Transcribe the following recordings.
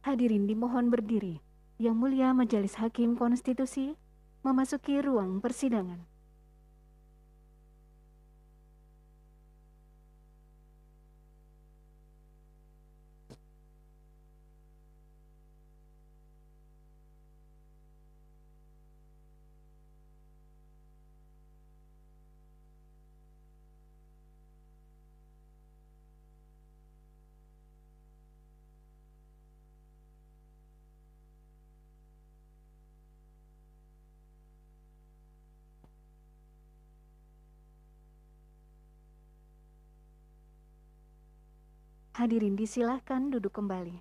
Hadirin dimohon berdiri. Yang Mulia Majelis Hakim Konstitusi memasuki ruang persidangan. Hadirin disilahkan duduk kembali.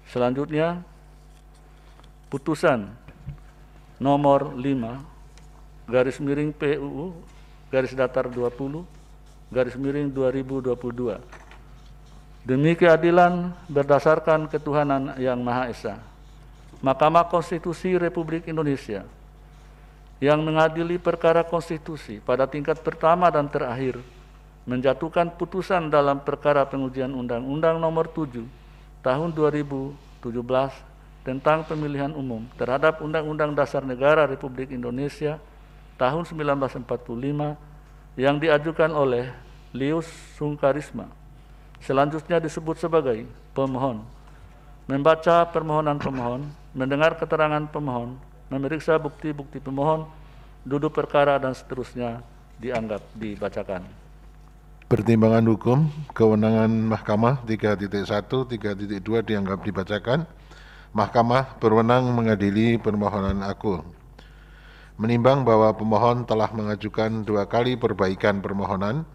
Selanjutnya, putusan nomor 5 garis miring PUU garis datar 20 garis miring 2022 demi keadilan berdasarkan ketuhanan yang Maha Esa. Mahkamah Konstitusi Republik Indonesia yang mengadili perkara konstitusi pada tingkat pertama dan terakhir menjatuhkan putusan dalam perkara pengujian Undang-Undang Nomor 7 Tahun 2017 tentang pemilihan umum terhadap Undang-Undang Dasar Negara Republik Indonesia tahun 1945 yang diajukan oleh Lius Sungkarisma. Selanjutnya disebut sebagai pemohon. Membaca permohonan pemohon, mendengar keterangan pemohon, memeriksa bukti-bukti pemohon, duduk perkara dan seterusnya dianggap dibacakan. Pertimbangan hukum, kewenangan Mahkamah 3.1, 3.2 dianggap dibacakan. Mahkamah berwenang mengadili permohonan aku. Menimbang bahwa pemohon telah mengajukan 2 kali perbaikan permohonan,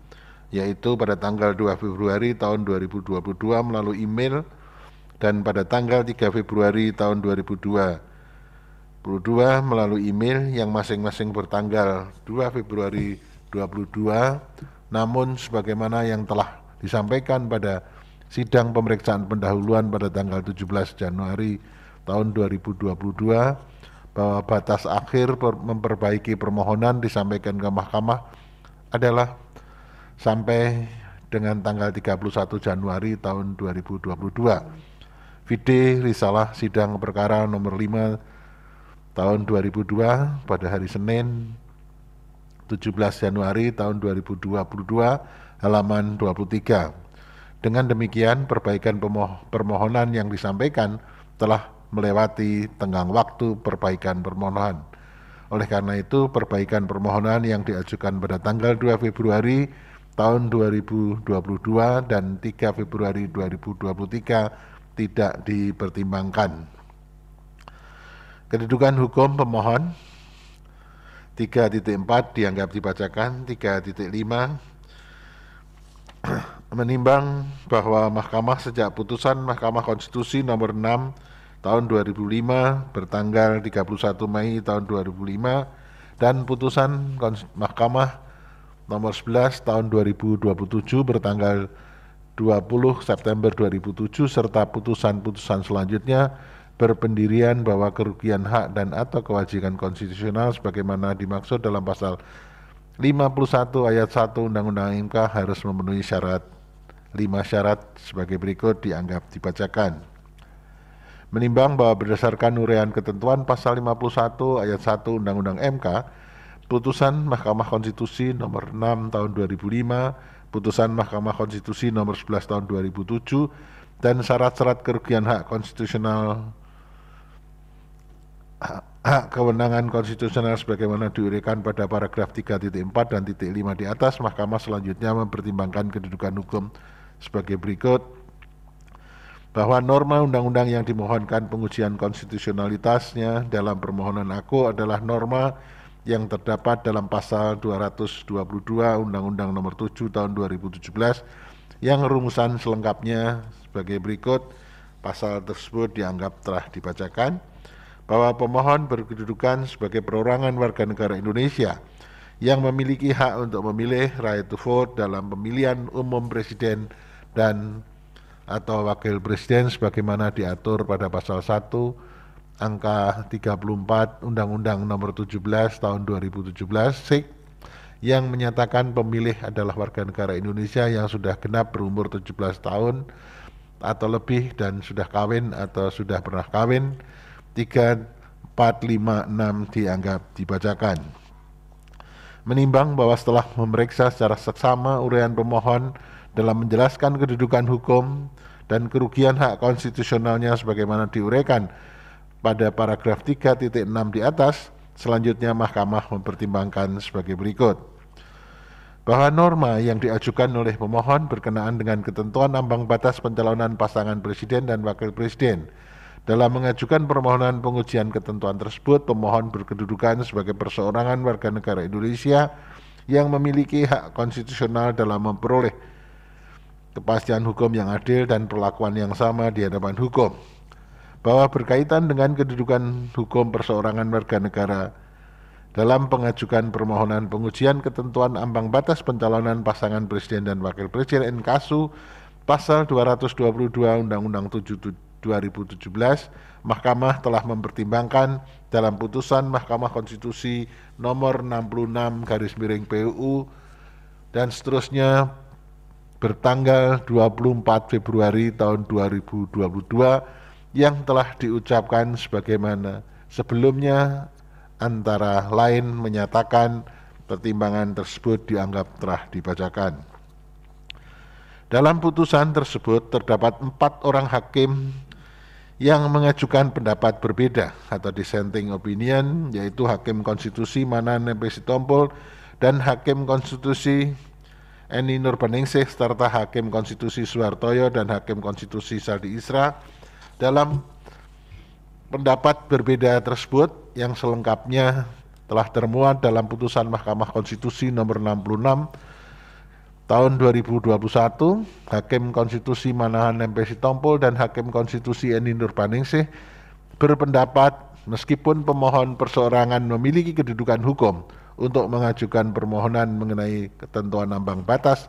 yaitu pada tanggal 2 Februari tahun 2022 melalui email dan pada tanggal 3 Februari tahun 2022 melalui email yang masing-masing bertanggal 2 Februari 2022, namun sebagaimana yang telah disampaikan pada sidang pemeriksaan pendahuluan pada tanggal 17 Januari tahun 2022 bahwa batas akhir memperbaiki permohonan disampaikan ke Mahkamah adalah sampai dengan tanggal 31 Januari tahun 2022. Vide Risalah Sidang Perkara nomor 5 tahun 2002 pada hari Senin 17 Januari tahun 2022 halaman 23. Dengan demikian perbaikan permohonan yang disampaikan telah melewati tenggang waktu perbaikan permohonan. Oleh karena itu perbaikan permohonan yang diajukan pada tanggal 2 Februari tahun 2022 dan 3 Februari 2023 tidak dipertimbangkan. Kedudukan hukum pemohon 3.4 dianggap dibacakan. 3.5 menimbang bahwa Mahkamah sejak putusan Mahkamah Konstitusi nomor 6 tahun 2005 bertanggal 31 Mei tahun 2005 dan putusan Mahkamah nomor 11 tahun 2027 bertanggal 20 September 2007 serta putusan-putusan selanjutnya berpendirian bahwa kerugian hak dan atau kewajiban konstitusional sebagaimana dimaksud dalam pasal 51 ayat 1 Undang-Undang MK harus memenuhi syarat 5 syarat sebagai berikut dianggap dibacakan. Menimbang bahwa berdasarkan uraian ketentuan pasal 51 ayat 1 Undang-Undang MK, putusan Mahkamah Konstitusi nomor 6 tahun 2005, putusan Mahkamah Konstitusi nomor 11 tahun 2007 dan syarat-syarat kerugian hak konstitusional hak kewenangan konstitusional sebagaimana diuraikan pada paragraf 3.4 dan 5 di atas, Mahkamah selanjutnya mempertimbangkan kedudukan hukum sebagai berikut. Bahwa norma undang-undang yang dimohonkan pengujian konstitusionalitasnya dalam permohonan aku adalah norma yang terdapat dalam pasal 222 Undang-Undang Nomor 7 Tahun 2017 yang rumusan selengkapnya sebagai berikut. Pasal tersebut dianggap telah dibacakan. Bahwa pemohon berkedudukan sebagai perorangan warga negara Indonesia yang memiliki hak untuk memilih right to vote dalam pemilihan umum presiden dan atau wakil presiden sebagaimana diatur pada pasal 1 angka 34 Undang-Undang Nomor 17 Tahun 2017 SIK yang menyatakan pemilih adalah warga negara Indonesia yang sudah genap berumur 17 tahun atau lebih dan sudah kawin atau sudah pernah kawin. 3, 4, 5, 6 dianggap dibacakan. Menimbang bahwa setelah memeriksa secara seksama uraian pemohon dalam menjelaskan kedudukan hukum dan kerugian hak konstitusionalnya sebagaimana diuraikan pada paragraf 3.6 di atas, selanjutnya Mahkamah mempertimbangkan sebagai berikut. Bahwa norma yang diajukan oleh pemohon berkenaan dengan ketentuan ambang batas pencalonan pasangan presiden dan wakil presiden. Dalam mengajukan permohonan pengujian ketentuan tersebut, pemohon berkedudukan sebagai perseorangan warga negara Indonesia yang memiliki hak konstitusional dalam memperoleh kepastian hukum yang adil dan perlakuan yang sama di hadapan hukum. Bahwa berkaitan dengan kedudukan hukum perseorangan warga negara dalam pengajukan permohonan pengujian ketentuan ambang batas pencalonan pasangan presiden dan wakil presiden NKSU pasal 222 Undang-Undang 7 2017, Mahkamah telah mempertimbangkan dalam putusan Mahkamah Konstitusi nomor 66/PUU dan seterusnya bertanggal 24 Februari tahun 2022 yang telah diucapkan sebagaimana sebelumnya, antara lain menyatakan pertimbangan tersebut dianggap telah dibacakan. Dalam putusan tersebut terdapat 4 orang hakim yang mengajukan pendapat berbeda atau dissenting opinion, yaitu Hakim Konstitusi Manan MP Sitompul dan Hakim Konstitusi Eni Nurbaningsih serta Hakim Konstitusi Suhartoyo dan Hakim Konstitusi Saldi Isra. Dalam pendapat berbeda tersebut yang selengkapnya telah termuat dalam putusan Mahkamah Konstitusi nomor 66 tahun 2021, Hakim Konstitusi Manahan MP Sitompul dan Hakim Konstitusi Eni Nurbaningsih berpendapat meskipun pemohon perseorangan memiliki kedudukan hukum untuk mengajukan permohonan mengenai ketentuan ambang batas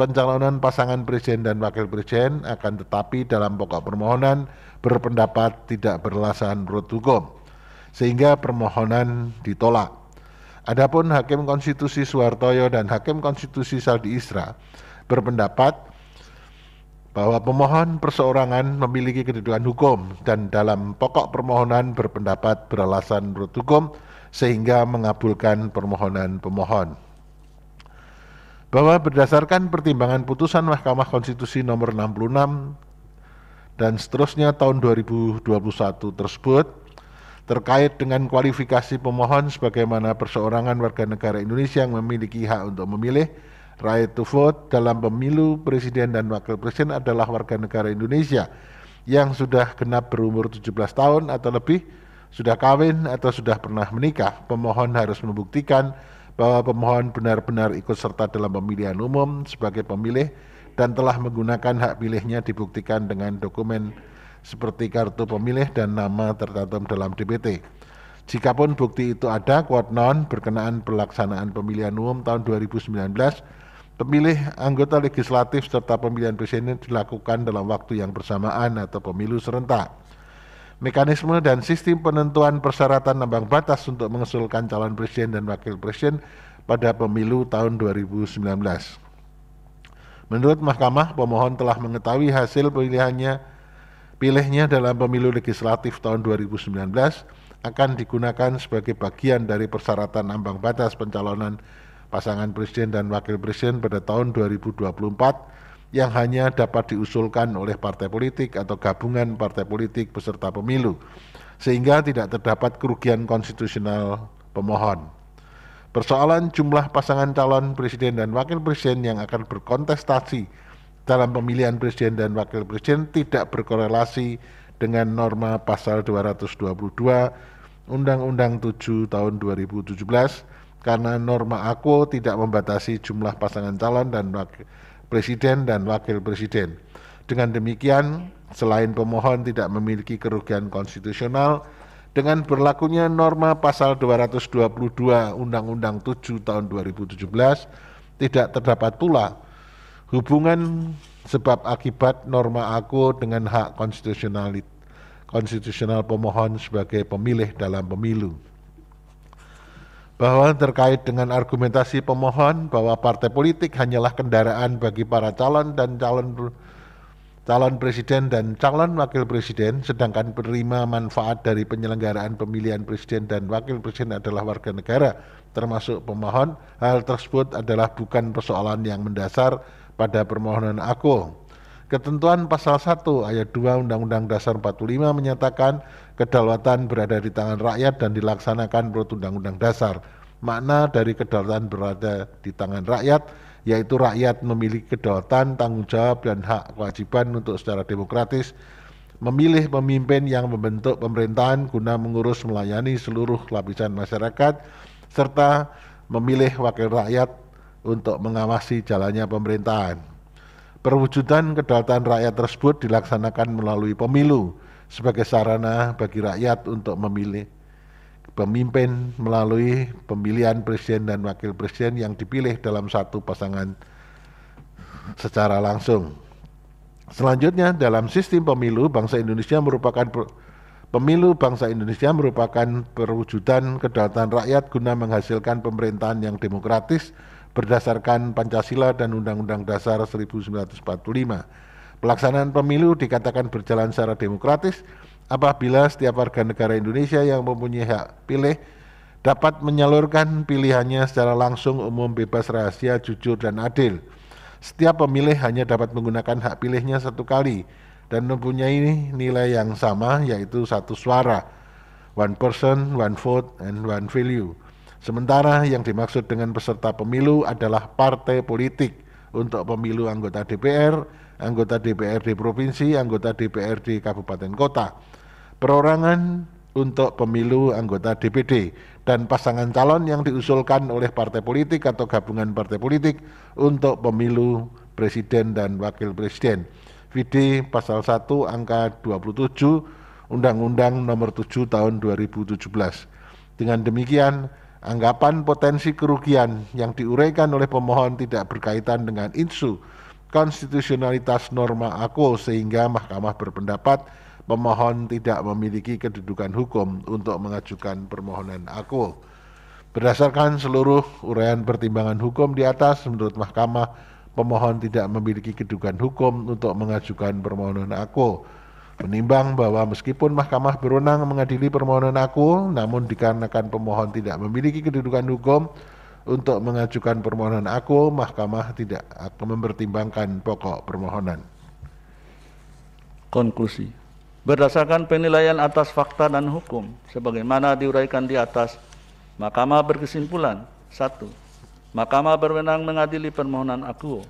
pencalonan pasangan presiden dan wakil presiden, akan tetapi dalam pokok permohonan berpendapat tidak beralasan menurut hukum, sehingga permohonan ditolak. Adapun Hakim Konstitusi Suhartoyo dan Hakim Konstitusi Saldi Isra berpendapat bahwa pemohon perseorangan memiliki kedudukan hukum dan dalam pokok permohonan berpendapat beralasan menurut hukum, sehingga mengabulkan permohonan pemohon. Bahwa berdasarkan pertimbangan putusan Mahkamah Konstitusi nomor 66 dan seterusnya tahun 2021 tersebut terkait dengan kualifikasi pemohon sebagaimana perseorangan warga negara Indonesia yang memiliki hak untuk memilih, right to vote dalam pemilu presiden dan wakil presiden adalah warga negara Indonesia yang sudah genap berumur 17 tahun atau lebih, sudah kawin atau sudah pernah menikah. Pemohon harus membuktikan bahwa pemohon benar-benar ikut serta dalam pemilihan umum sebagai pemilih dan telah menggunakan hak pilihnya dibuktikan dengan dokumen seperti kartu pemilih dan nama tercantum dalam DPT. Jikapun bukti itu ada, quote non, berkenaan pelaksanaan pemilihan umum tahun 2019, pemilih anggota legislatif serta pemilihan presiden dilakukan dalam waktu yang bersamaan atau pemilu serentak. Mekanisme dan sistem penentuan persyaratan ambang batas untuk mengusulkan calon presiden dan wakil presiden pada pemilu tahun 2019. Menurut Mahkamah, pemohon telah mengetahui hasil pilihnya dalam pemilu legislatif tahun 2019 akan digunakan sebagai bagian dari persyaratan ambang batas pencalonan pasangan presiden dan wakil presiden pada tahun 2024 yang hanya dapat diusulkan oleh partai politik atau gabungan partai politik peserta pemilu, sehingga tidak terdapat kerugian konstitusional pemohon. Persoalan jumlah pasangan calon presiden dan wakil presiden yang akan berkontestasi dalam pemilihan presiden dan wakil presiden tidak berkorelasi dengan norma pasal 222 Undang-Undang 7 tahun 2017 karena norma AKO tidak membatasi jumlah pasangan calon dan presiden dan wakil presiden. Dengan demikian, selain pemohon tidak memiliki kerugian konstitusional, dengan berlakunya norma pasal 222 Undang-Undang 7 tahun 2017, tidak terdapat pula hubungan sebab akibat norma AKO dengan hak konstitusional pemohon sebagai pemilih dalam pemilu. Bahwa terkait dengan argumentasi pemohon bahwa partai politik hanyalah kendaraan bagi para calon dan calon presiden dan calon wakil presiden, sedangkan penerima manfaat dari penyelenggaraan pemilihan presiden dan wakil presiden adalah warga negara, termasuk pemohon. Hal tersebut adalah bukan persoalan yang mendasar pada permohonan aku. Ketentuan pasal 1 ayat 2 Undang-Undang Dasar 45 menyatakan kedaulatan berada di tangan rakyat dan dilaksanakan menurut Undang-Undang Dasar. Makna dari kedaulatan berada di tangan rakyat, yaitu rakyat memiliki kedaulatan, tanggung jawab, dan hak kewajiban untuk secara demokratis memilih pemimpin yang membentuk pemerintahan guna mengurus melayani seluruh lapisan masyarakat, serta memilih wakil rakyat untuk mengawasi jalannya pemerintahan. Perwujudan kedaulatan rakyat tersebut dilaksanakan melalui pemilu sebagai sarana bagi rakyat untuk memilih pemimpin melalui pemilihan presiden dan wakil presiden yang dipilih dalam satu pasangan secara langsung. Selanjutnya, dalam sistem pemilu bangsa Indonesia merupakan perwujudan kedaulatan rakyat guna menghasilkan pemerintahan yang demokratis berdasarkan Pancasila dan Undang-Undang Dasar 1945. Pelaksanaan pemilu dikatakan berjalan secara demokratis apabila setiap warga negara Indonesia yang mempunyai hak pilih dapat menyalurkan pilihannya secara langsung, umum, bebas, rahasia, jujur, dan adil. Setiap pemilih hanya dapat menggunakan hak pilihnya satu kali dan mempunyai nilai yang sama, yaitu satu suara, one person, one vote, and one value. Sementara yang dimaksud dengan peserta pemilu adalah partai politik untuk pemilu anggota DPR, anggota DPRD provinsi, anggota DPRD kabupaten kota, perorangan untuk pemilu anggota DPD, dan pasangan calon yang diusulkan oleh partai politik atau gabungan partai politik untuk pemilu presiden dan wakil presiden. VD pasal 1 angka 27 Undang-Undang Nomor 7 Tahun 2017. Dengan demikian, anggapan potensi kerugian yang diuraikan oleh pemohon tidak berkaitan dengan isu konstitusionalitas norma aku, sehingga Mahkamah berpendapat pemohon tidak memiliki kedudukan hukum untuk mengajukan permohonan aku. Berdasarkan seluruh uraian pertimbangan hukum di atas, menurut Mahkamah, pemohon tidak memiliki kedudukan hukum untuk mengajukan permohonan aku. Menimbang bahwa meskipun Mahkamah berwenang mengadili permohonan aku, namun dikarenakan pemohon tidak memiliki kedudukan hukum untuk mengajukan permohonan aku, Mahkamah tidak akan mempertimbangkan pokok permohonan. Konklusi. Berdasarkan penilaian atas fakta dan hukum, sebagaimana diuraikan di atas, Mahkamah berkesimpulan: 1. Mahkamah berwenang mengadili permohonan aku.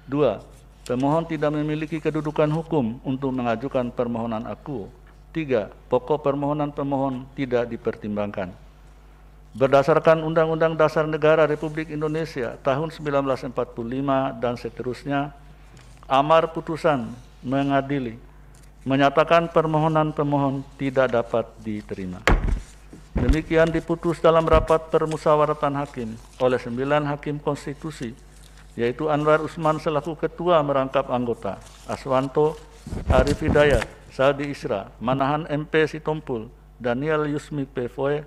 2. Pemohon tidak memiliki kedudukan hukum untuk mengajukan permohonan aku. 3. Pokok permohonan pemohon tidak dipertimbangkan. Berdasarkan Undang-Undang Dasar Negara Republik Indonesia tahun 1945 dan seterusnya, amar putusan mengadili menyatakan permohonan pemohon tidak dapat diterima. Demikian diputus dalam rapat permusyawaratan hakim oleh 9 hakim konstitusi, yaitu Anwar Usman selaku ketua merangkap anggota, Aswanto, Arif Hidayat, Saldi Isra, Manahan MP Sitompul, Daniel Yusmi Pevoe,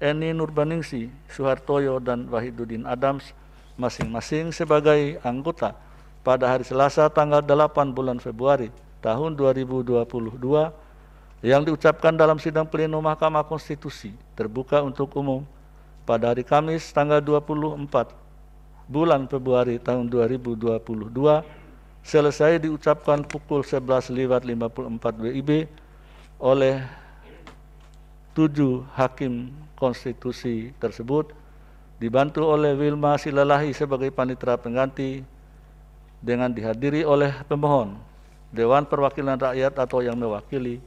Eni Nurbaningsi, Suhartoyo, dan Wahidudin Adams, masing-masing sebagai anggota pada hari Selasa tanggal 8 bulan Februari tahun 2022 yang diucapkan dalam sidang pleno Mahkamah Konstitusi terbuka untuk umum pada hari Kamis tanggal 24 bulan Februari tahun 2022 selesai diucapkan pukul 11.54 WIB oleh 7 hakim konstitusi tersebut, dibantu oleh Wilma Silalahi sebagai panitera pengganti, dengan dihadiri oleh pemohon, Dewan Perwakilan Rakyat atau yang mewakili,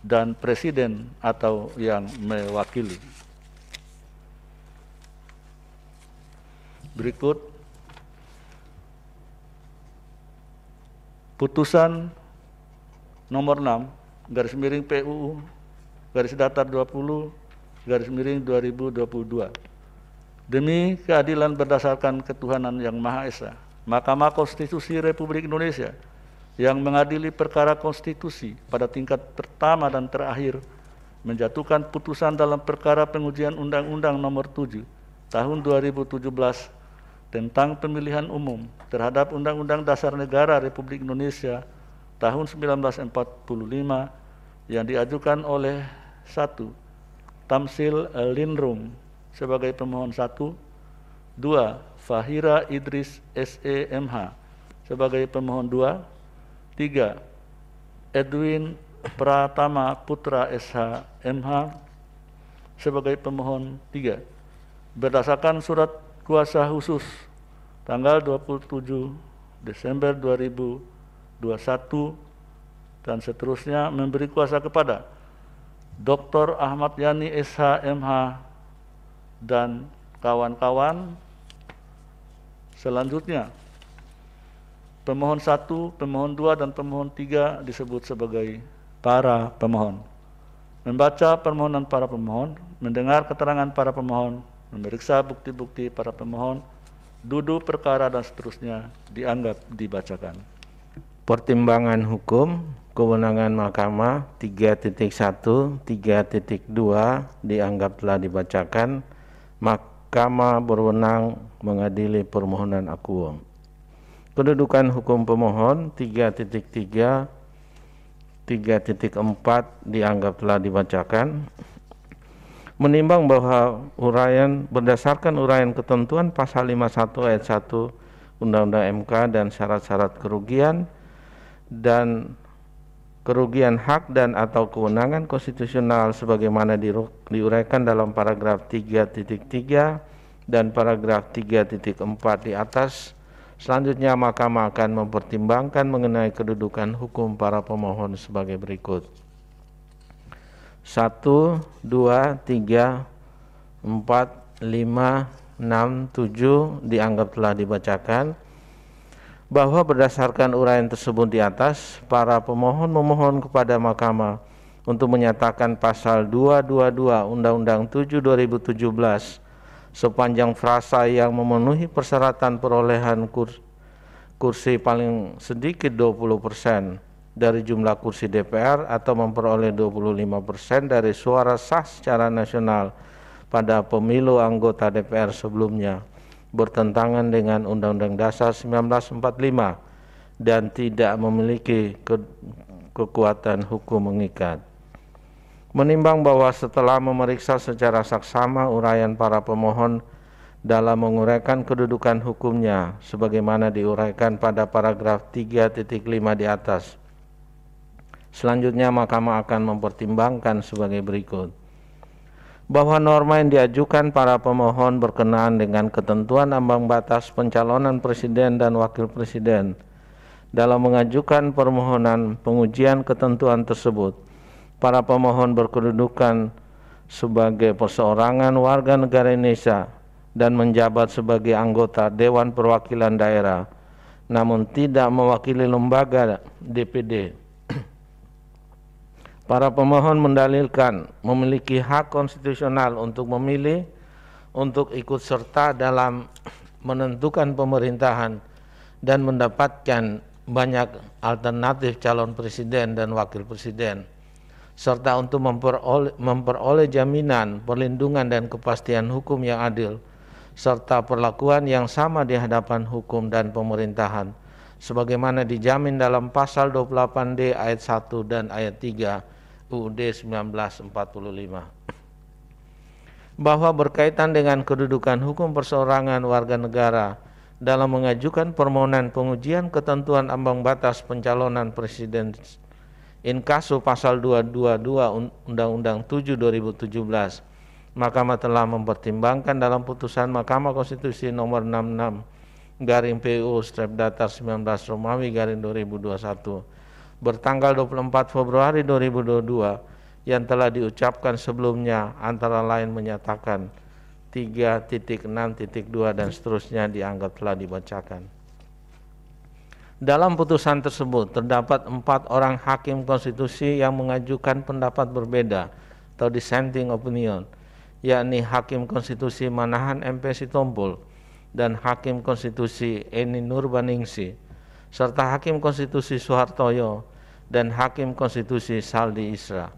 dan Presiden atau yang mewakili. Berikut putusan nomor 6 garis miring PUU garis datar 20 garis miring 2022. Demi keadilan berdasarkan ketuhanan yang Maha Esa, Mahkamah Konstitusi Republik Indonesia yang mengadili perkara konstitusi pada tingkat pertama dan terakhir menjatuhkan putusan dalam perkara pengujian Undang-Undang Nomor 7 Tahun 2017 tentang pemilihan umum terhadap Undang-Undang Dasar Negara Republik Indonesia tahun 1945 yang diajukan oleh 1. Tamsil Linrum sebagai pemohon 1, 2. Fahira Idris SEMH sebagai pemohon 2, 3. Edwin Pratama Putra SH MH sebagai pemohon 3. Berdasarkan surat kuasa khusus tanggal 27 Desember 2021 dan seterusnya memberi kuasa kepada Dr. Ahmad Yani SH MH dan kawan-kawan. Selanjutnya pemohon 1, pemohon 2, dan pemohon 3 disebut sebagai para pemohon. Membaca permohonan para pemohon, mendengar keterangan para pemohon, memeriksa bukti-bukti para pemohon, duduk perkara dan seterusnya dianggap dibacakan. Pertimbangan hukum, kewenangan Mahkamah 3.1, 3.2 dianggap telah dibacakan. Mahkamah berwenang mengadili permohonan akuo. Kedudukan hukum pemohon 3.3, 3.4 dianggap telah dibacakan. Menimbang bahwa berdasarkan uraian ketentuan pasal 51 ayat 1 Undang-Undang MK dan syarat-syarat kerugian dan kerugian hak dan atau kewenangan konstitusional sebagaimana diuraikan dalam paragraf 3.3 dan paragraf 3.4 di atas. Selanjutnya Mahkamah akan mempertimbangkan mengenai kedudukan hukum para pemohon sebagai berikut. 1, 2, 3, 4, 5, 6, 7 dianggap telah dibacakan. Bahwa berdasarkan uraian tersebut di atas, para pemohon memohon kepada Mahkamah untuk menyatakan pasal 222 Undang-Undang 7 2017 sepanjang frasa yang memenuhi persyaratan perolehan kursi paling sedikit 20% dari jumlah kursi DPR atau memperoleh 25% dari suara sah secara nasional pada pemilu anggota DPR sebelumnya bertentangan dengan Undang-Undang Dasar 1945 dan tidak memiliki kekuatan hukum mengikat. Menimbang bahwa setelah memeriksa secara saksama uraian para pemohon dalam menguraikan kedudukan hukumnya sebagaimana diuraikan pada paragraf 3.5 di atas. Selanjutnya Mahkamah akan mempertimbangkan sebagai berikut. Bahwa norma yang diajukan para pemohon berkenaan dengan ketentuan ambang batas pencalonan presiden dan wakil presiden dalam mengajukan permohonan pengujian ketentuan tersebut. Para pemohon berkedudukan sebagai perseorangan warga negara Indonesia dan menjabat sebagai anggota Dewan Perwakilan Daerah, namun tidak mewakili lembaga DPD. Para pemohon mendalilkan memiliki hak konstitusional untuk memilih, untuk ikut serta dalam menentukan pemerintahan dan mendapatkan banyak alternatif calon presiden dan wakil presiden, serta untuk memperoleh jaminan, perlindungan dan kepastian hukum yang adil, serta perlakuan yang sama di hadapan hukum dan pemerintahan, sebagaimana dijamin dalam pasal 28D ayat 1 dan ayat 3 UUD 1945. Bahwa berkaitan dengan kedudukan hukum perseorangan warga negara dalam mengajukan permohonan pengujian ketentuan ambang batas pencalonan presiden inkasu pasal 222 Undang-Undang 7 2017, Mahkamah telah mempertimbangkan dalam putusan Mahkamah Konstitusi nomor 66/PU/Datar 19 Romawi /2021 bertanggal 24 Februari 2022 yang telah diucapkan sebelumnya, antara lain menyatakan 3.6.2 dan seterusnya dianggap telah dibacakan. Dalam putusan tersebut terdapat 4 orang hakim konstitusi yang mengajukan pendapat berbeda atau dissenting opinion, yakni Hakim Konstitusi Manahan MP Sitompul dan Hakim Konstitusi Eni Nurbaningsi, serta Hakim Konstitusi Suhartoyo dan Hakim Konstitusi Saldi Isra.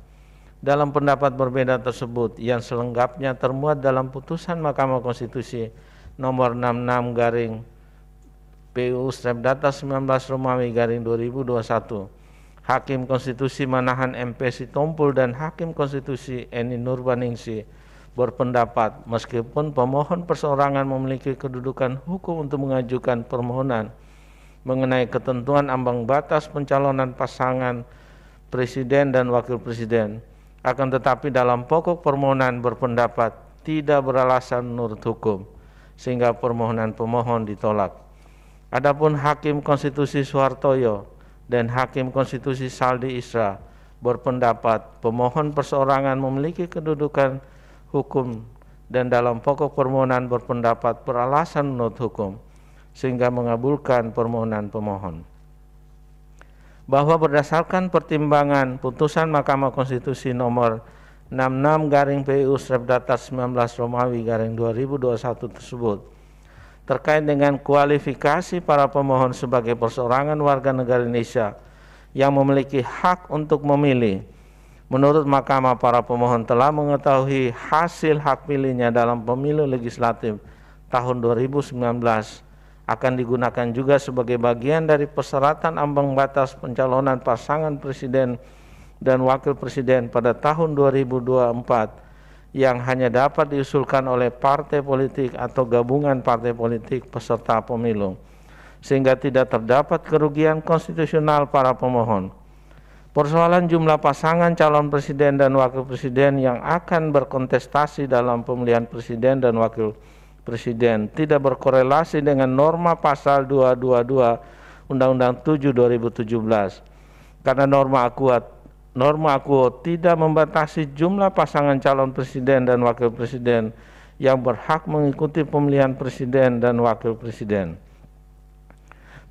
Dalam pendapat berbeda tersebut yang selengkapnya termuat dalam putusan Mahkamah Konstitusi nomor 66 garing PU Strep Data 19 Romawi garing 2021, Hakim Konstitusi Manahan MP Sitompul dan Hakim Konstitusi Eni Nurbaningsi berpendapat meskipun pemohon perseorangan memiliki kedudukan hukum untuk mengajukan permohonan mengenai ketentuan ambang batas pencalonan pasangan presiden dan wakil presiden, akan tetapi dalam pokok permohonan berpendapat tidak beralasan menurut hukum, sehingga permohonan pemohon ditolak. Adapun Hakim Konstitusi Suhartoyo dan Hakim Konstitusi Saldi Isra berpendapat pemohon perseorangan memiliki kedudukan hukum dan dalam pokok permohonan berpendapat beralasan menurut hukum, sehingga mengabulkan permohonan pemohon. Bahwa berdasarkan pertimbangan putusan Mahkamah Konstitusi nomor 66 garing PU Strep Data 19 Romawi garing 2021 tersebut terkait dengan kualifikasi para pemohon sebagai perseorangan warga negara Indonesia yang memiliki hak untuk memilih, menurut Mahkamah para pemohon telah mengetahui hasil hak pilihnya dalam pemilu legislatif tahun 2019 akan digunakan juga sebagai bagian dari persyaratan ambang batas pencalonan pasangan presiden dan wakil presiden pada tahun 2024 yang hanya dapat diusulkan oleh partai politik atau gabungan partai politik peserta pemilu, sehingga tidak terdapat kerugian konstitusional para pemohon. Persoalan jumlah pasangan calon presiden dan wakil presiden yang akan berkontestasi dalam pemilihan presiden dan wakil presiden tidak berkorelasi dengan norma pasal 222 Undang-Undang 7 2017 karena norma akuo tidak membatasi jumlah pasangan calon presiden dan wakil presiden yang berhak mengikuti pemilihan presiden dan wakil presiden.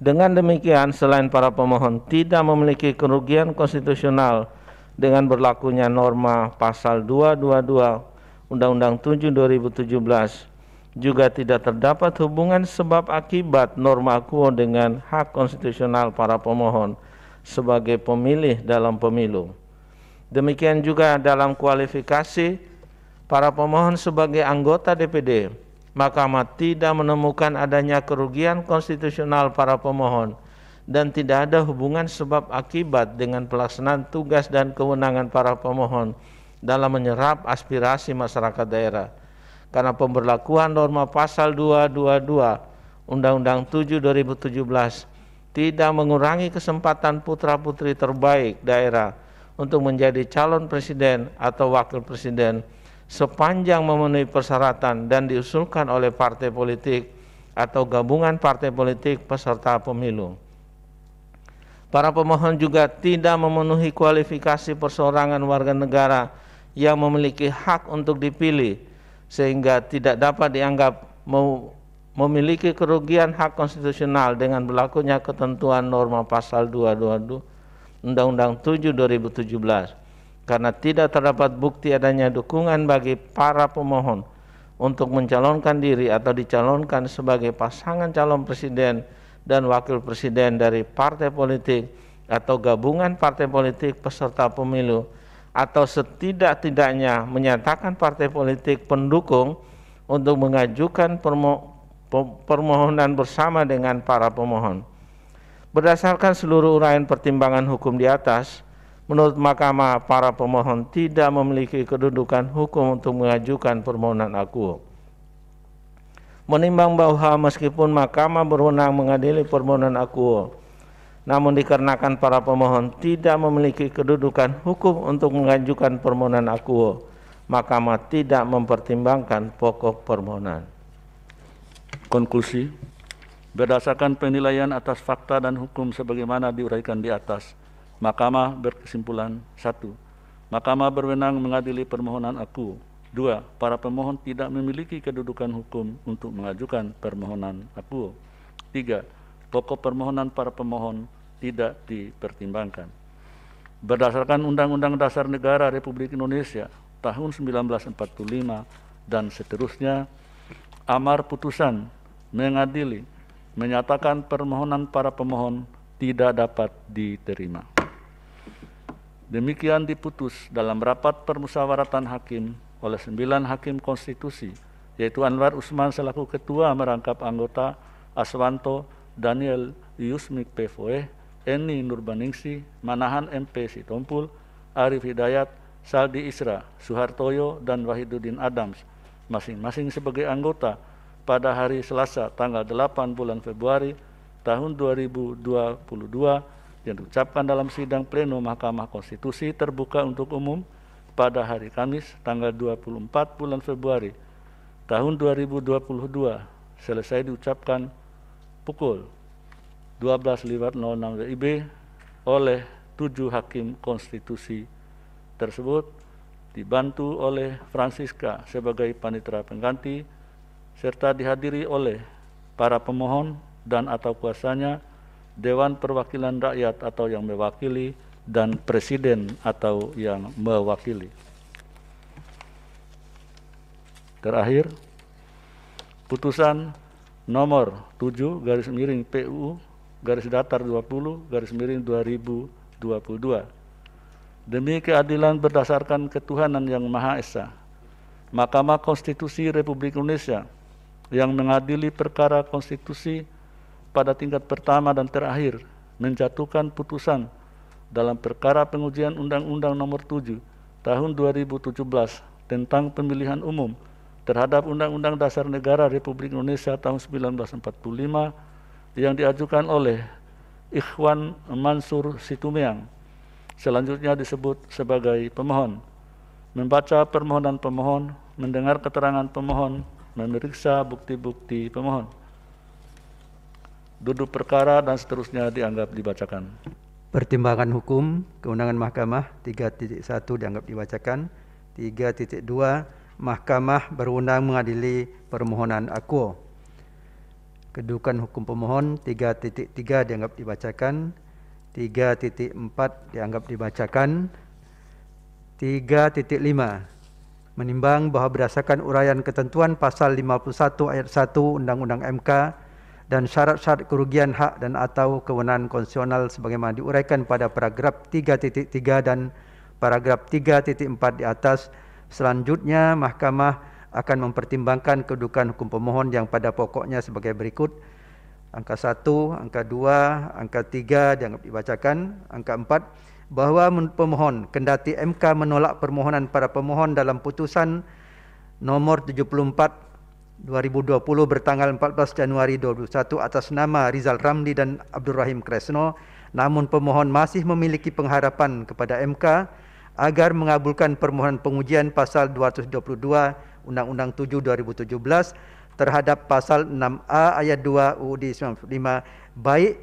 Dengan demikian, selain para pemohon tidak memiliki kerugian konstitusional dengan berlakunya norma pasal 222 Undang-Undang 7 2017, juga tidak terdapat hubungan sebab akibat norma akuo dengan hak konstitusional para pemohon sebagai pemilih dalam pemilu. Demikian juga dalam kualifikasi para pemohon sebagai anggota DPD, Mahkamah tidak menemukan adanya kerugian konstitusional para pemohon dan tidak ada hubungan sebab akibat dengan pelaksanaan tugas dan kewenangan para pemohon dalam menyerap aspirasi masyarakat daerah. Karena pemberlakuan norma pasal 222 Undang-Undang 7 2017 tidak mengurangi kesempatan putra-putri terbaik daerah untuk menjadi calon presiden atau wakil presiden sepanjang memenuhi persyaratan dan diusulkan oleh partai politik atau gabungan partai politik peserta pemilu. Para pemohon juga tidak memenuhi kualifikasi perseorangan warga negara yang memiliki hak untuk dipilih, sehingga tidak dapat dianggap memiliki kerugian hak konstitusional dengan berlakunya ketentuan norma pasal 222 Undang-Undang 7 2017 karena tidak terdapat bukti adanya dukungan bagi para pemohon untuk mencalonkan diri atau dicalonkan sebagai pasangan calon presiden dan wakil presiden dari partai politik atau gabungan partai politik peserta pemilu, atau setidak-tidaknya menyatakan partai politik pendukung untuk mengajukan permohonan bersama dengan para pemohon. Berdasarkan seluruh uraian pertimbangan hukum di atas, menurut Mahkamah para pemohon tidak memiliki kedudukan hukum untuk mengajukan permohonan akuo. Menimbang bahwa meskipun Mahkamah berwenang mengadili permohonan akuo, namun dikarenakan para pemohon tidak memiliki kedudukan hukum untuk mengajukan permohonan akuo, Mahkamah tidak mempertimbangkan pokok permohonan. Konklusi, berdasarkan penilaian atas fakta dan hukum sebagaimana diuraikan di atas, Mahkamah berkesimpulan: 1. Mahkamah berwenang mengadili permohonan akuo. 2. Para pemohon tidak memiliki kedudukan hukum untuk mengajukan permohonan akuo. 3. Pokok permohonan para pemohon tidak dipertimbangkan. Berdasarkan Undang-Undang Dasar Negara Republik Indonesia tahun 1945 dan seterusnya, amar putusan mengadili menyatakan permohonan para pemohon tidak dapat diterima. Demikian diputus dalam rapat permusyawaratan hakim oleh 9 hakim konstitusi, yaitu Anwar Usman selaku ketua merangkap anggota, Aswanto, Daniel Yusmik Pevoe, Eni Nurbaningsi, Manahan MP Sitompul, Arif Hidayat, Saldi Isra, Suhartoyo, dan Wahiduddin Adams, masing-masing sebagai anggota pada hari Selasa tanggal 8 bulan Februari tahun 2022 yang diucapkan dalam sidang pleno Mahkamah Konstitusi terbuka untuk umum pada hari Kamis tanggal 24 bulan Februari tahun 2022 selesai diucapkan pukul 12.06 WIB oleh 7 hakim konstitusi tersebut, dibantu oleh Francisca sebagai panitera pengganti serta dihadiri oleh para pemohon dan atau kuasanya, Dewan Perwakilan Rakyat atau yang mewakili, dan Presiden atau yang mewakili. Terakhir, putusan nomor 7/PUU/2020/2022. Demi keadilan berdasarkan ketuhanan yang Maha Esa, Mahkamah Konstitusi Republik Indonesia yang mengadili perkara konstitusi pada tingkat pertama dan terakhir menjatuhkan putusan dalam perkara pengujian Undang-Undang Nomor 7 Tahun 2017 tentang pemilihan umum terhadap Undang-Undang Dasar Negara Republik Indonesia tahun 1945 yang diajukan oleh Ikhwan Mansur Situmeang, selanjutnya disebut sebagai pemohon, membaca permohonan pemohon, mendengar keterangan pemohon, memeriksa bukti-bukti pemohon, duduk perkara, dan seterusnya dianggap dibacakan. Pertimbangan hukum, kewenangan Mahkamah 3.1 dianggap dibacakan. 3.2, Mahkamah berwenang mengadili permohonan akuo. Kedudukan hukum pemohon 3.3 dianggap dibacakan. 3.4 dianggap dibacakan. 3.5, menimbang bahwa berdasarkan uraian ketentuan pasal 51 ayat 1 Undang-Undang MK dan syarat-syarat kerugian hak dan atau kewenangan konstitusional sebagaimana diuraikan pada paragraf 3.3 dan paragraf 3.4 di atas, selanjutnya Mahkamah akan mempertimbangkan kedudukan hukum pemohon yang pada pokoknya sebagai berikut. Angka 1, angka 2, angka 3 dianggap dibacakan. Angka 4, bahwa menurut pemohon, kendati MK menolak permohonan para pemohon dalam putusan nomor 74/2020 bertanggal 14 Januari 2021 atas nama Rizal Ramli dan Abdul Rahim Kresno, namun pemohon masih memiliki pengharapan kepada MK agar mengabulkan permohonan pengujian pasal 222 Undang-Undang 7 2017 terhadap pasal 6A ayat 2 UUD 95, baik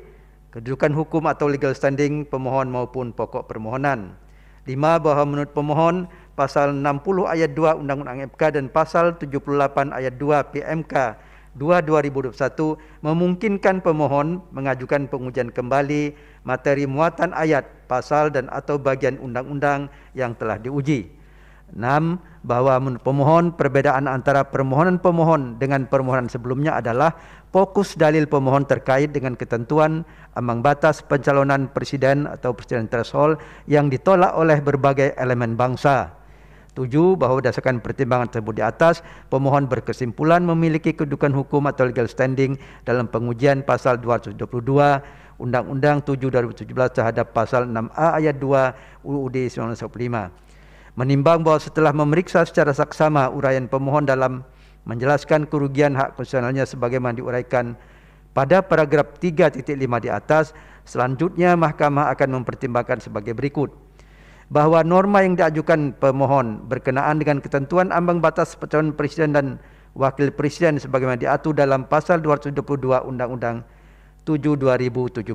kedudukan hukum atau legal standing pemohon maupun pokok permohonan. 5, bahwa menurut pemohon pasal 60 ayat 2 Undang-Undang MK dan pasal 78 ayat 2 PMK 2/2021 memungkinkan pemohon mengajukan pengujian kembali materi muatan ayat, pasal dan atau bagian undang-undang yang telah diuji. 6, bahwa menurut pemohon perbedaan antara permohonan pemohon dengan permohonan sebelumnya adalah fokus dalil pemohon terkait dengan ketentuan ambang batas pencalonan presiden atau presiden threshold yang ditolak oleh berbagai elemen bangsa. 7, bahwa berdasarkan pertimbangan tersebut di atas, pemohon berkesimpulan memiliki kedudukan hukum atau legal standing dalam pengujian pasal 222 Undang-Undang 7 2017 terhadap pasal 6A ayat 2 UUD 1945. Menimbang bahwa setelah memeriksa secara saksama uraian pemohon dalam menjelaskan kerugian hak konstitusionalnya sebagaimana diuraikan pada paragraf 3.5 di atas, selanjutnya Mahkamah akan mempertimbangkan sebagai berikut. Bahwa norma yang diajukan pemohon berkenaan dengan ketentuan ambang batas pencalonan presiden dan wakil presiden sebagaimana diatur dalam pasal 222 Undang-Undang 7 2017.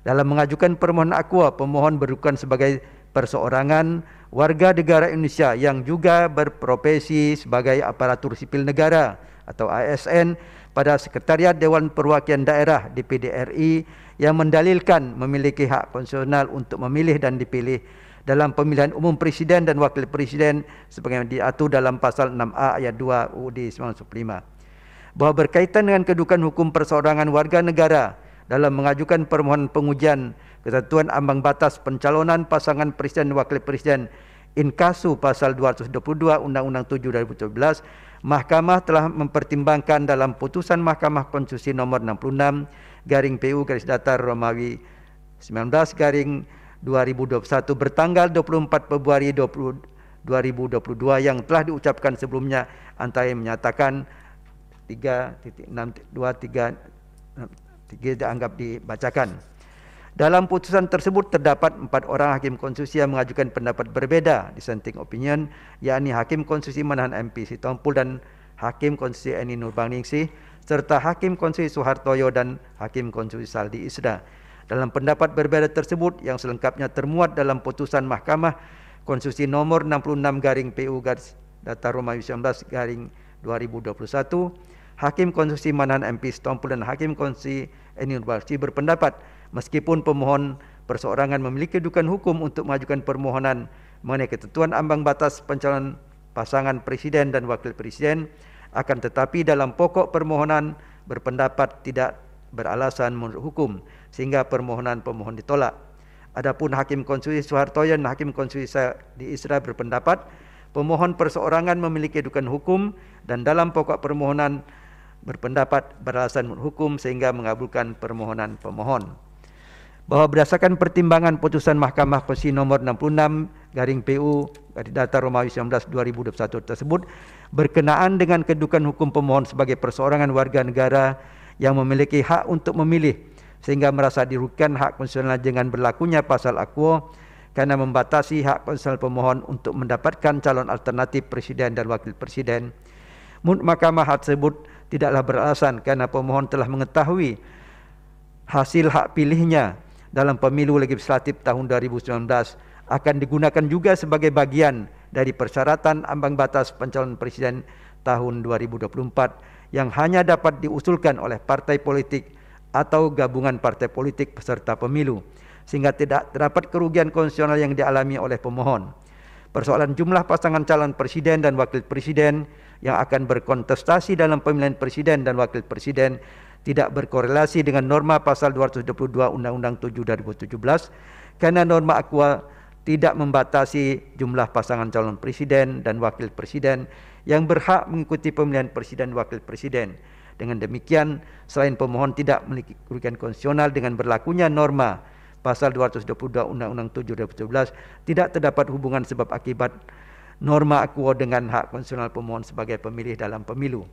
Dalam mengajukan permohonan aqua, pemohon berkedudukan sebagai perseorangan warga negara Indonesia yang juga berprofesi sebagai aparatur sipil negara atau ASN pada Sekretariat Dewan Perwakilan Daerah DPD RI yang mendalilkan memiliki hak konstitusional untuk memilih dan dipilih dalam pemilihan umum presiden dan wakil presiden sebagaimana diatur dalam pasal 6A ayat 2 UUD 1945. bahwa berkaitan dengan kedudukan hukum perseorangan warga negara dalam mengajukan permohonan pengujian ketentuan ambang batas pencalonan pasangan presiden dan wakil presiden inkasu pasal 222 Undang-Undang 7 2017, Mahkamah telah mempertimbangkan dalam putusan Mahkamah Konstitusi nomor 66 garing PU garis datar Romawi 19 garing 2021 bertanggal 24 Februari 2022 yang telah diucapkan sebelumnya, antara yang menyatakan 3.623 dianggap dibacakan. Dalam putusan tersebut terdapat 4 orang hakim konstitusi yang mengajukan pendapat berbeda dissenting opinion, yakni Hakim Konstitusi Manahan MP Sitompul dan Hakim Konstitusi Eni Nurbaningsih serta Hakim Konstitusi Soehartoyo dan Hakim Konstitusi Saldi Isra. Dalam pendapat berbeda tersebut yang selengkapnya termuat dalam putusan Mahkamah Konstitusi nomor 66 garing PU garis datar Romawi 19 garing 2021, Hakim Konstitusi Manahan MP Sitompul dan Hakim Konstitusi Eni Nurbaningsih berpendapat meskipun pemohon perseorangan memiliki kedudukan hukum untuk mengajukan permohonan mengenai ketentuan ambang batas pencalonan pasangan presiden dan wakil presiden, akan tetapi dalam pokok permohonan berpendapat tidak beralasan menurut hukum sehingga permohonan pemohon ditolak. Adapun Hakim Konstitusi Soehartoyo dan Hakim Konstitusi Saldi Isra berpendapat pemohon perseorangan memiliki kedudukan hukum dan dalam pokok permohonan berpendapat beralasan menurut hukum sehingga mengabulkan permohonan pemohon. Bahwa berdasarkan pertimbangan putusan Mahkamah Konstitusi nomor 66 garing PU garis datar Romawi 19 2021 tersebut berkenaan dengan kedudukan hukum pemohon sebagai perseorangan warga negara yang memiliki hak untuk memilih sehingga merasa dirugikan hak konstitusional dengan berlakunya pasal Aquo karena membatasi hak konstitusional pemohon untuk mendapatkan calon alternatif presiden dan wakil presiden. Menurut Mahkamah, hal tersebut tidaklah beralasan karena pemohon telah mengetahui hasil hak pilihnya dalam pemilu legislatif tahun 2019 akan digunakan juga sebagai bagian dari persyaratan ambang batas pencalonan presiden tahun 2024 yang hanya dapat diusulkan oleh partai politik atau gabungan partai politik peserta pemilu, sehingga tidak terdapat kerugian konstitusional yang dialami oleh pemohon. Persoalan jumlah pasangan calon presiden dan wakil presiden yang akan berkontestasi dalam pemilihan presiden dan wakil presiden tidak berkorelasi dengan norma pasal 222 Undang-Undang 7 2017 karena norma Aqua tidak membatasi jumlah pasangan calon presiden dan wakil presiden yang berhak mengikuti pemilihan presiden dan wakil presiden. Dengan demikian, selain pemohon tidak memiliki kerugian konstitusional dengan berlakunya norma pasal 222 Undang-Undang 7 2017, tidak terdapat hubungan sebab akibat norma Aqua dengan hak konstitusional pemohon sebagai pemilih dalam pemilu.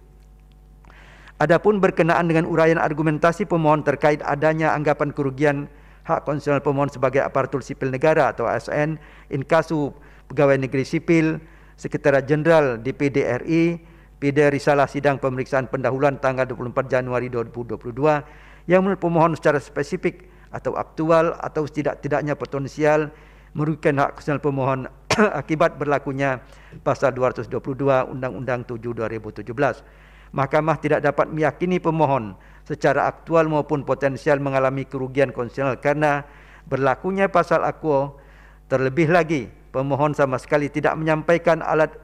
Adapun berkenaan dengan uraian argumentasi pemohon terkait adanya anggapan kerugian hak konstitusional pemohon sebagai aparatur sipil negara atau ASN, inkasu pegawai negeri sipil, Sekretariat Jenderal DPD RI, PD Risalah Sidang Pemeriksaan Pendahuluan tanggal 24 Januari 2022 yang menurut pemohon secara spesifik atau aktual atau setidak-tidaknya potensial merugikan hak konstitusional pemohon akibat berlakunya pasal 222 Undang-Undang 7 2017. Mahkamah tidak dapat meyakini pemohon secara aktual maupun potensial mengalami kerugian konstitusional karena berlakunya pasal Aquo. Terlebih lagi, pemohon sama sekali tidak menyampaikan alat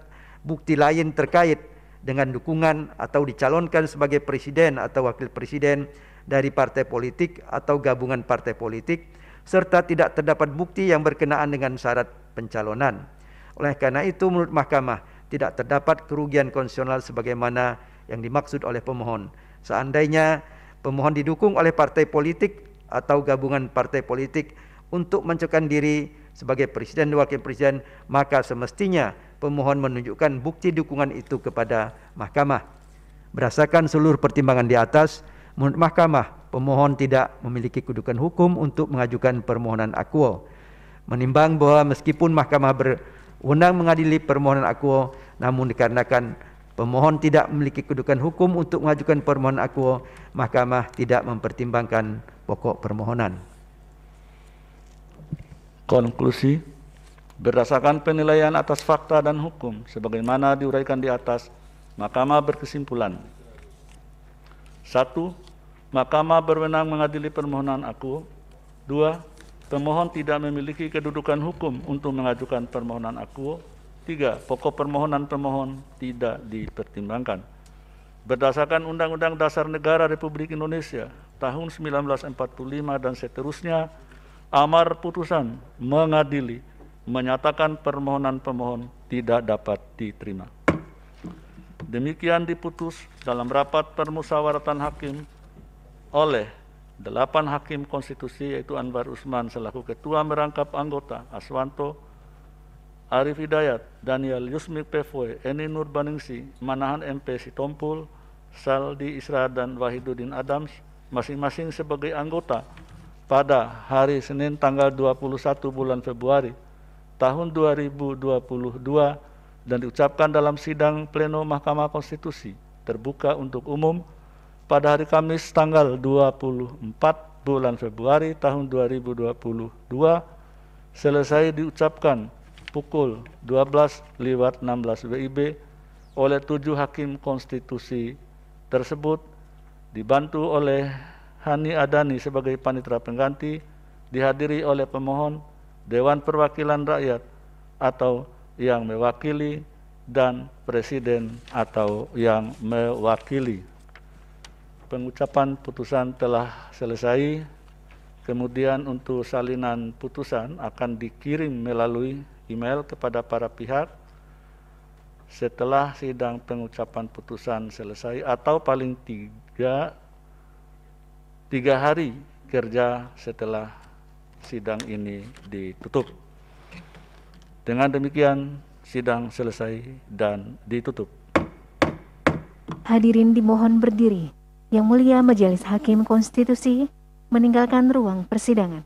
bukti lain terkait dengan dukungan atau dicalonkan sebagai presiden atau wakil presiden dari partai politik atau gabungan partai politik, serta tidak terdapat bukti yang berkenaan dengan syarat pencalonan. Oleh karena itu, menurut Mahkamah, tidak terdapat kerugian konstitusional sebagaimana yang dimaksud oleh pemohon. Seandainya pemohon didukung oleh partai politik atau gabungan partai politik untuk mencalonkan diri sebagai presiden dan wakil presiden, maka semestinya pemohon menunjukkan bukti dukungan itu kepada Mahkamah. Berdasarkan seluruh pertimbangan di atas, menurut Mahkamah, pemohon tidak memiliki kedudukan hukum untuk mengajukan permohonan Aquo. Menimbang bahwa meskipun Mahkamah berwenang mengadili permohonan Aquo, namun dikarenakan pemohon tidak memiliki kedudukan hukum untuk mengajukan permohonan Aquo, Mahkamah tidak mempertimbangkan pokok permohonan. Konklusi, berdasarkan penilaian atas fakta dan hukum sebagaimana diuraikan di atas, Mahkamah berkesimpulan: 1. Mahkamah berwenang mengadili permohonan Aquo. 2. Pemohon tidak memiliki kedudukan hukum untuk mengajukan permohonan Aquo. 3. Pokok permohonan pemohon tidak dipertimbangkan. berdasarkan Undang-Undang Dasar Negara Republik Indonesia tahun 1945 dan seterusnya, amar putusan mengadili menyatakan permohonan pemohon tidak dapat diterima. Demikian diputus dalam rapat permusyawaratan hakim oleh 8 hakim konstitusi, yaitu Anwar Usman selaku ketua merangkap anggota, Aswanto, Arif Hidayat, Daniel Yusmik Pefoe, Eni Nurbaningsi, Manahan MP Sitompul, Saldi Isra dan Wahiduddin Adams, masing-masing sebagai anggota pada hari Senin tanggal 21 bulan Februari tahun 2022 dan diucapkan dalam sidang pleno Mahkamah Konstitusi terbuka untuk umum pada hari Kamis tanggal 24 bulan Februari tahun 2022 selesai diucapkan pukul 12:16 WIB oleh 7 hakim konstitusi tersebut, dibantu oleh Hani Adani sebagai panitera pengganti, dihadiri oleh pemohon, Dewan Perwakilan Rakyat atau yang mewakili, dan Presiden atau yang mewakili. Pengucapan putusan telah selesai. Kemudian untuk salinan putusan akan dikirim melalui email kepada para pihak setelah sidang pengucapan putusan selesai atau paling tiga hari kerja setelah sidang ini ditutup. Dengan demikian sidang selesai dan ditutup. Hadirin dimohon berdiri. Yang Mulia Majelis Hakim Konstitusi meninggalkan ruang persidangan.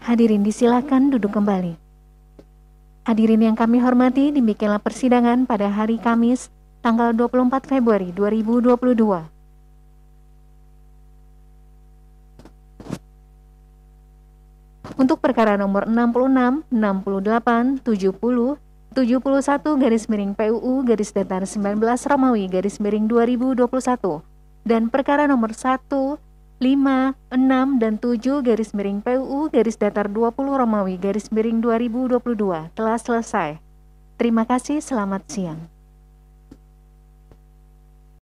Hadirin disilakan duduk kembali. Hadirin yang kami hormati, demikianlah persidangan pada hari Kamis tanggal 24 Februari 2022. Untuk perkara nomor 66, 68, 70, 71/PUU /19 Romawi /2021 dan perkara nomor 1, 5, 6, dan 7 PUU /20 Romawi /2022 telah selesai. Terima kasih, selamat siang.